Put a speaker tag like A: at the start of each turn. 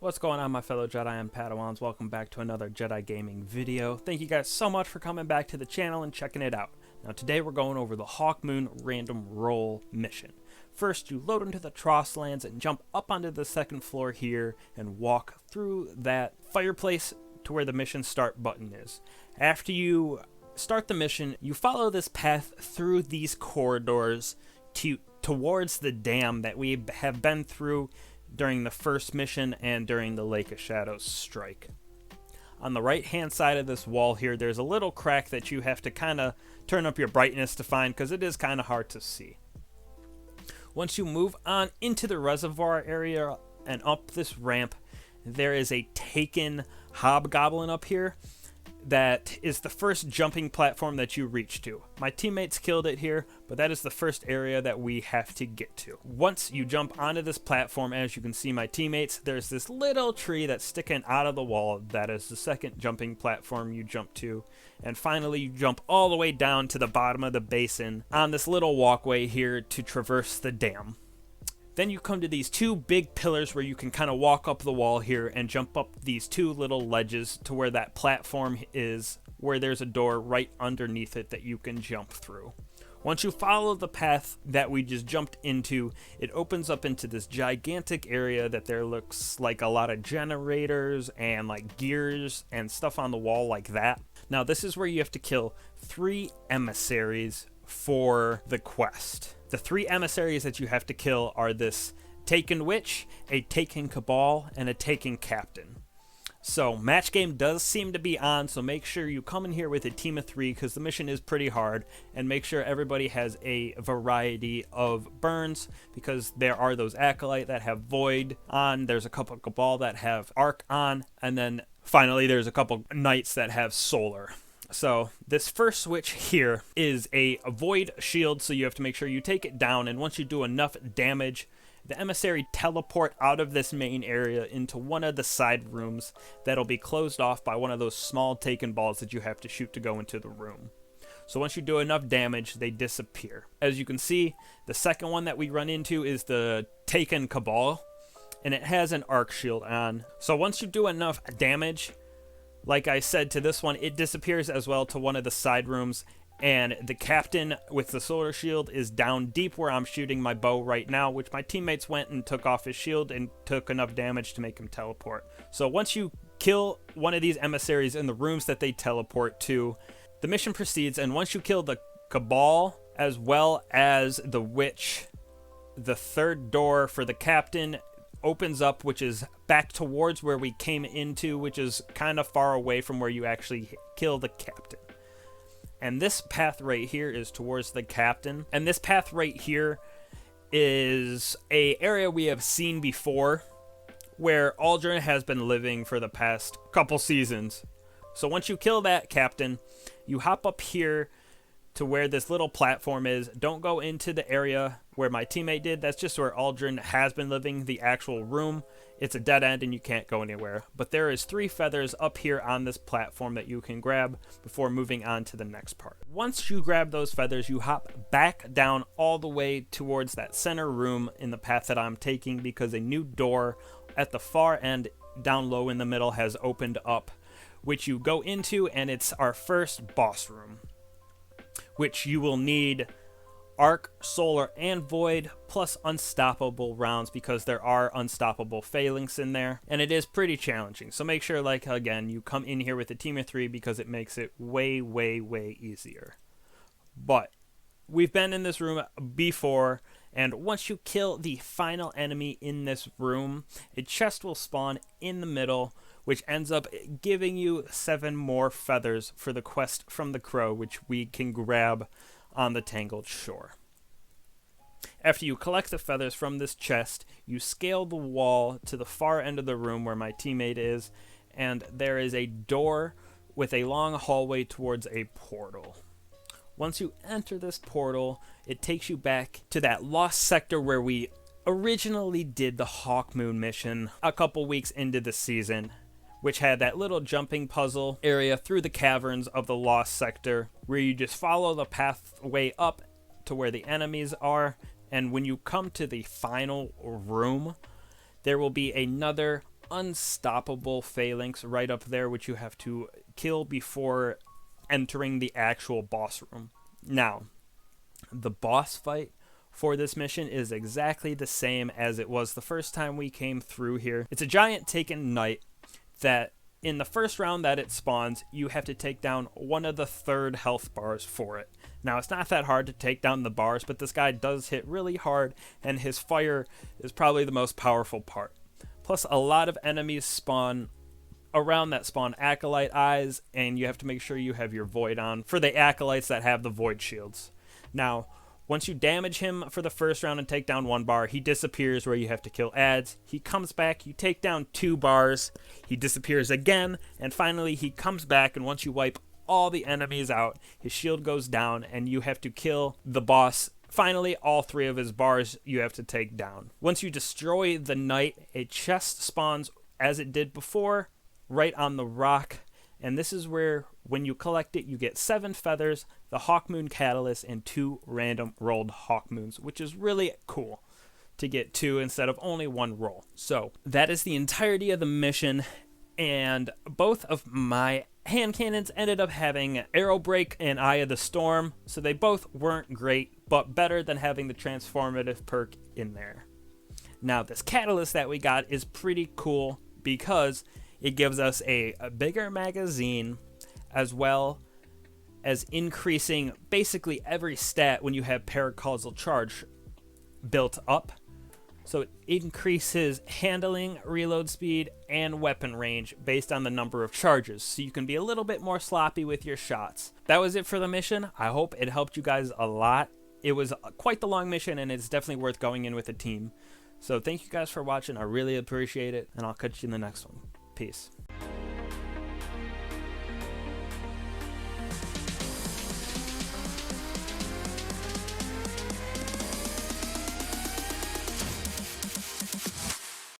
A: What's going on, my fellow Jedi and Padawans? Welcome back to another Jedi gaming video. Thank you guys so much for coming back to the channel and checking it out. Now today we're going over the Hawkmoon Random Roll Mission. First, you load into the Tross lands and jump up onto the second floor here and walk through that fireplace to where the mission start button is. After you start the mission, you follow this path through these corridors towards the dam that we have been through during the first mission and during the Lake of Shadows strike. On the right hand side of this wall here, there's a little crack that you have to kind of turn up your brightness to find because it is kind of hard to see. Once you move on into the reservoir area and up this ramp, there is a taken hobgoblin up here that is the first jumping platform that you reach to. My teammates killed it here, but that is the first area that we have to get to. Once you jump onto this platform, as you can see my teammates, there's this little tree that's sticking out of the wall. That is the second jumping platform you jump to. And finally, you jump all the way down to the bottom of the basin on this little walkway here to traverse the dam. Then you come to these two big pillars where you can kind of walk up the wall here and jump up these two little ledges to where that platform is, where there's a door right underneath it that you can jump through. Once you follow the path that we just jumped into, it opens up into this gigantic area that there looks like a lot of generators and like gears and stuff on the wall like that. Now this is where you have to kill 3 emissaries for the quest. The 3 emissaries that you have to kill are this Taken Witch, a Taken Cabal, and a Taken Captain. So match game does seem to be on, so make sure you come in here with a team of 3 because the mission is pretty hard, and make sure everybody has a variety of burns because there are those Acolyte that have Void on, there's a couple Cabal that have Arc on, and then finally there's a couple Knights that have Solar. So this first switch here is a void shield, so you have to make sure you take it down, and once you do enough damage, the emissary teleport out of this main area into one of the side rooms that'll be closed off by one of those small taken balls that you have to shoot to go into the room. So once you do enough damage, they disappear. As you can see, the second one that we run into is the Taken Cabal, and it has an arc shield on. So once you do enough damage, like I said to this one, it disappears as well to one of the side rooms, and the captain with the solar shield is down deep where I'm shooting my bow right now, which my teammates went and took off his shield and took enough damage to make him teleport. So once you kill one of these emissaries in the rooms that they teleport to, the mission proceeds, and once you kill the Cabal as well as the Witch, the third door for the captain opens up, which is back towards where we came into, which is kind of far away from where you actually kill the captain. And this path right here is towards the captain, and this path right here is a area we have seen before where Aldrin has been living for the past couple seasons. So once you kill that captain, you hop up here to where this little platform is. Don't go into the area where my teammate did. That's just where Aldrin has been living, the actual room. It's a dead end and you can't go anywhere. But there is 3 feathers up here on this platform that you can grab before moving on to the next part. Once you grab those feathers, you hop back down all the way towards that center room in the path that I'm taking, because a new door at the far end down low in the middle has opened up, which you go into, and it's our first boss room, which you will need Arc, Solar, and Void, plus Unstoppable rounds, because there are Unstoppable phalanx in there, and it is pretty challenging. So make sure, like, again, you come in here with a team of 3 because it makes it way, way, way easier. But we've been in this room before, and once you kill the final enemy in this room, a chest will spawn in the middle, which ends up giving you 7 more feathers for the quest from the crow, which we can grab on the Tangled Shore. After you collect the feathers from this chest, you scale the wall to the far end of the room where my teammate is, and there is a door with a long hallway towards a portal. Once you enter this portal, it takes you back to that lost sector where we originally did the Hawkmoon mission a couple weeks into the season, which had that little jumping puzzle area through the caverns of the lost sector, where you just follow the pathway up to where the enemies are, and when you come to the final room, there will be another unstoppable phalanx right up there, which you have to kill before entering the actual boss room. Now, the boss fight for this mission is exactly the same as it was the first time we came through here. It's a giant taken knight that in the first round that it spawns, you have to take down one of the 3rd health bars for it. Now, it's not that hard to take down the bars, but this guy does hit really hard, and his fire is probably the most powerful part. Plus, a lot of enemies spawn around that spawn acolyte eyes, and you have to make sure you have your void on for the acolytes that have the void shields. Now, once you damage him for the first round and take down 1 bar, he disappears where you have to kill ads. He comes back, you take down 2 bars, he disappears again, and finally he comes back, and once you wipe all the enemies out, his shield goes down, and you have to kill the boss. Finally, all 3 of his bars you have to take down. Once you destroy the knight, a chest spawns as it did before, right on the rock, and this is where, when you collect it, you get 7 feathers, the Hawkmoon Catalyst, and 2 random rolled Hawkmoons, which is really cool to get 2 instead of only 1 roll. So that is the entirety of the mission, and both of my hand cannons ended up having Arrow Break and Eye of the Storm, so they both weren't great, but better than having the transformative perk in there. Now, this catalyst that we got is pretty cool because it gives us a bigger magazine, as well as increasing basically every stat when you have Paracausal Charge built up. So it increases handling, reload speed, and weapon range based on the number of charges, so you can be a little bit more sloppy with your shots. That was it for the mission. I hope it helped you guys a lot. It was quite the long mission, and it's definitely worth going in with a team. So thank you guys for watching. I really appreciate it, and I'll catch you in the next one. Peace.